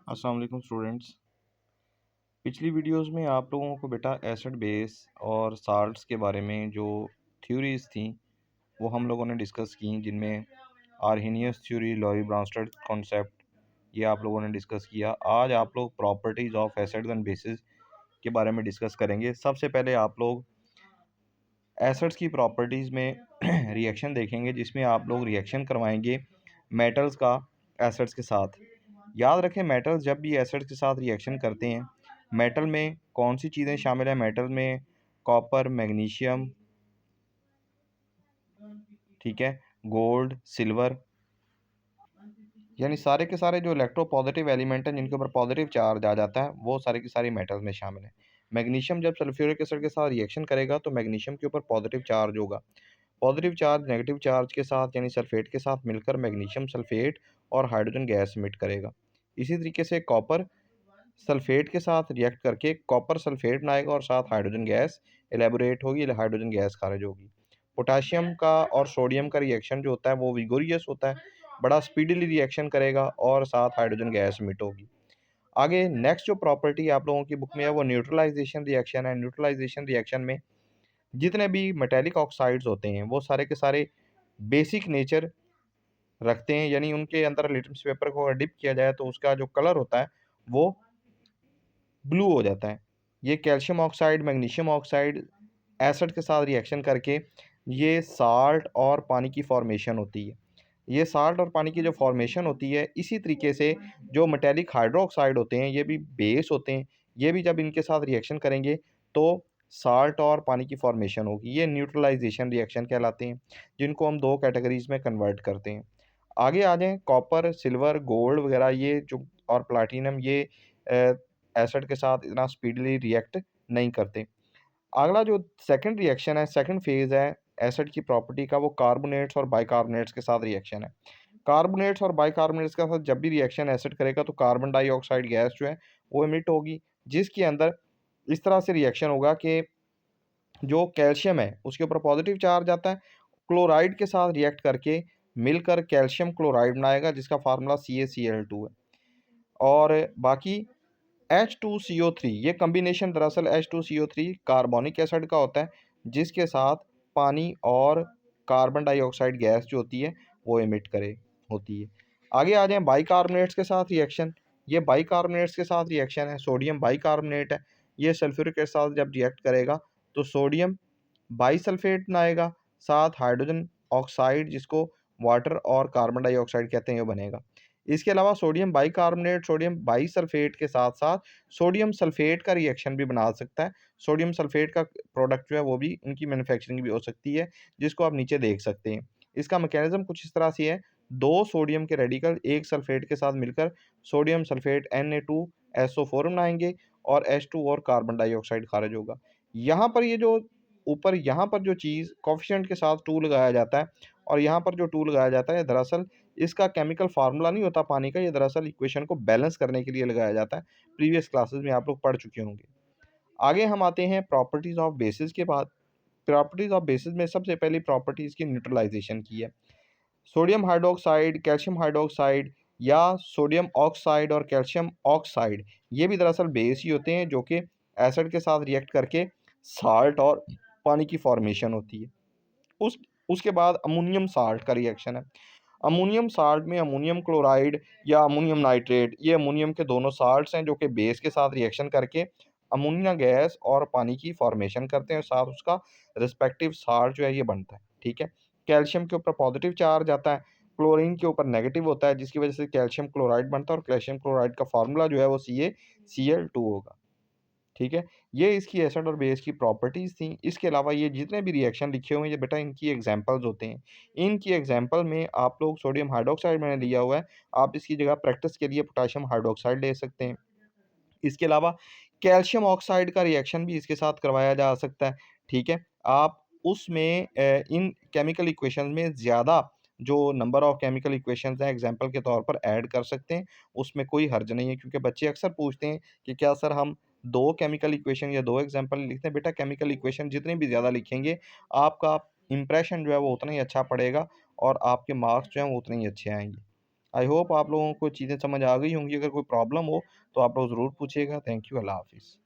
अस्सलाम वालेकुम स्टूडेंट्स। पिछली वीडियोस में आप लोगों को बेटा एसिड बेस और साल्ट्स के बारे में जो थ्योरीज थी वो हम लोगों ने डिस्कस की, जिनमें आर्हेनियस थ्योरी, लॉरी ब्राउनस्टेड कॉन्सेप्ट, ये आप लोगों ने डिस्कस किया। आज आप लोग properties of acids and bases के बारे में डिस्कस करेंगे। सबसे पहले आप लोग एसिड्स की प्रॉपर्टीज़ में रिएक्शन देखेंगे, जिसमें आप लोग रिएक्शन करवाएंगे मेटल्स का एसिड्स के साथ। याद रखें, मेटल्स जब भी एसिड्स के साथ रिएक्शन करते हैं, मेटल में कौन सी चीज़ें शामिल हैं? मेटल में कॉपर, मैग्नीशियम, ठीक है, गोल्ड, सिल्वर, यानी सारे के सारे जो इलेक्ट्रो पॉजिटिव एलिमेंट हैं जिनके ऊपर पॉजिटिव चार्ज आ जाता है, वो सारे के सारे मेटल्स में शामिल है। मैग्नीशियम जब सल्फ्यूरिक एसिड के साथ रिएक्शन करेगा तो मैग्नीशियम के ऊपर पॉजिटिव चार्ज होगा। पॉजिटिव चार्ज नेगेटिव चार्ज के साथ यानी सल्फेट के साथ मिलकर मैग्नीशियम सल्फेट और हाइड्रोजन गैस एमिट करेगा। इसी तरीके से कॉपर सल्फेट के साथ रिएक्ट करके कॉपर सल्फेट बनाएगा और साथ हाइड्रोजन गैस एलेबोरेट होगी, हाइड्रोजन गैस खारिज होगी। पोटाशियम का और सोडियम का रिएक्शन जो होता है वो विगोरियस होता है, बड़ा स्पीडीली रिएक्शन करेगा और साथ हाइड्रोजन गैस एमिट होगी। आगे नेक्स्ट जो प्रॉपर्टी आप लोगों की बुक में है वो न्यूट्रलाइजेशन रिएक्शन है। न्यूट्रलाइजेशन रिएक्शन में जितने भी मेटेलिक ऑक्साइड्स होते हैं वो सारे के सारे बेसिक नेचर रखते हैं, यानी उनके अंदर लिटमस पेपर को अगर डिप किया जाए तो उसका जो कलर होता है वो ब्लू हो जाता है। ये calcium oxide, magnesium oxide acid के साथ रिएक्शन करके ये साल्ट और पानी की फॉर्मेशन होती है। ये साल्ट और पानी की जो फॉर्मेशन होती है, इसी तरीके से जो मेटेलिक हाइड्रोक्साइड होते हैं ये भी बेस होते हैं। ये भी जब इनके साथ रिएक्शन करेंगे तो साल्ट और पानी की फॉर्मेशन होगी। ये न्यूट्रलाइजेशन रिएक्शन कहलाते हैं, जिनको हम दो कैटेगरीज में कन्वर्ट करते हैं। आगे आ जाएँ, कॉपर, सिल्वर, गोल्ड वगैरह ये जो और प्लैटिनम ये एसिड के साथ इतना स्पीडीली रिएक्ट नहीं करते। अगला जो सेकंड रिएक्शन है, सेकंड फेज़ है एसिड की प्रॉपर्टी का, वो कार्बोनेट्स और बाइकार्बोनेट्स के साथ रिएक्शन है। कार्बोनेट्स और बाइकार्बोनेट्स के साथ जब भी रिएक्शन एसिड करेगा तो कार्बन डाइऑक्साइड गैस जो है वो एमिट होगी, जिसके अंदर इस तरह से रिएक्शन होगा कि जो कैल्शियम है उसके ऊपर पॉजिटिव चार्ज आता है, क्लोराइड के साथ रिएक्ट करके मिलकर कैल्शियम क्लोराइड बनाएगा, जिसका फार्मूला CaCl2 है। और बाकी H2CO3, ये कॉम्बिनेशन दरअसल H2CO3 कार्बोनिक एसिड का होता है, जिसके साथ पानी और कार्बन डाइऑक्साइड गैस जो होती है वो एमिट करे होती है। आगे आ जाएँ बाइकार्बोनेट्स के साथ रिएक्शन। ये बाइकार्बोनेट्स के साथ रिएक्शन है, सोडियम बाइकार्बोनेट है। ये सल्फ्यूरिक के साथ जब रिएक्ट करेगा तो सोडियम बाइसल्फेट बनाएगा, साथ हाइड्रोजन ऑक्साइड जिसको वाटर और कार्बन डाइऑक्साइड कहते हैं वो बनेगा। इसके अलावा सोडियम बाइकार्बोनेट सोडियम बाइसल्फेट के साथ-साथ सोडियम सल्फेट का रिएक्शन भी बना सकता है। सोडियम सल्फेट का प्रोडक्ट जो है वो भी उनकी मैन्युफैक्चरिंग भी हो सकती है, जिसको आप नीचे देख सकते हैं। इसका मैकेनिज़्म कुछ इस तरह से है, 2 सोडियम के रेडिकल एक सल्फेट के साथ मिलकर सोडियम सल्फेट Na2SO4 बनाएँगे और H2 और कार्बन डाइऑक्साइड खारिज होगा। यहाँ पर ये जो ऊपर यहाँ पर जो चीज़ कोएफ़िशिएंट के साथ 2 लगाया जाता है और यहाँ पर जो 2 लगाया जाता है, दरअसल इसका केमिकल फार्मूला नहीं होता पानी का, ये दरअसल इक्वेशन को बैलेंस करने के लिए लगाया जाता है। प्रीवियस क्लासेस में आप लोग पढ़ चुके होंगे। आगे हम आते हैं प्रॉपर्टीज़ ऑफ बेसिस के बाद। प्रॉपर्टीज़ ऑफ बेसिस में सबसे पहली प्रॉपर्टी इसकी न्यूट्रलाइजेशन की है। सोडियम हाइड्रॉक्साइड, कैल्शियम हाइड्रॉक्साइड या सोडियम ऑक्साइड और कैल्शियम ऑक्साइड, ये भी दरअसल बेस ही होते हैं जो कि एसिड के साथ रिएक्ट करके साल्ट और पानी की फॉर्मेशन होती है। उस उसके बाद अमोनियम साल्ट का रिएक्शन है। अमोनियम साल्ट में अमोनियम क्लोराइड या अमोनियम नाइट्रेट, ये अमोनियम के दोनों साल्ट्स हैं जो कि बेस के साथ रिएक्शन करके अमोनिया गैस और पानी की फॉर्मेशन करते हैं, साथ उसका रिस्पेक्टिव साल्ट जो है ये बनता है, ठीक है। कैल्शियम के ऊपर पॉजिटिव चार्ज आता है, क्लोरीन के ऊपर नेगेटिव होता है, जिसकी वजह से कैल्शियम क्लोराइड बनता है और कैल्शियम क्लोराइड का फार्मूला जो है वो CaCl2 होगा, ठीक है। ये इसकी एसिड और बेस की प्रॉपर्टीज़ थी। इसके अलावा ये जितने भी रिएक्शन लिखे हुए हैं ये बेटा इनकी एग्ज़ाम्पल्स होते हैं। इनकी एग्ज़ाम्पल में आप लोग सोडियम हाइड्रॉक्साइड मैंने लिया हुआ है, आप इसकी जगह प्रैक्टिस के लिए पोटेशियम हाइड्रॉक्साइड ले सकते हैं। इसके अलावा कैल्शियम ऑक्साइड का रिएक्शन भी इसके साथ करवाया जा सकता है, ठीक है। आप उसमें इन केमिकल इक्वेशन में ज़्यादा जो नंबर ऑफ केमिकल इक्वेशंस हैं एग्ज़ाम्पल के तौर पर ऐड कर सकते हैं, उसमें कोई हर्ज नहीं है, क्योंकि बच्चे अक्सर पूछते हैं कि क्या सर हम 2 केमिकल इक्वेशन या 2 एग्ज़ाम्पल लिखते हैं? बेटा केमिकल इक्वेशन जितनी भी ज़्यादा लिखेंगे, आपका इंप्रेशन जो है वो उतना ही अच्छा पड़ेगा और आपके मार्क्स जो हैं वो उतने ही अच्छे आएँगे। आई होप आप लोगों को चीज़ें समझ आ गई होंगी। अगर कोई प्रॉब्लम हो तो आप लोग ज़रूर पूछिएगा। Thank you. अल्लाह हाफ़िज़।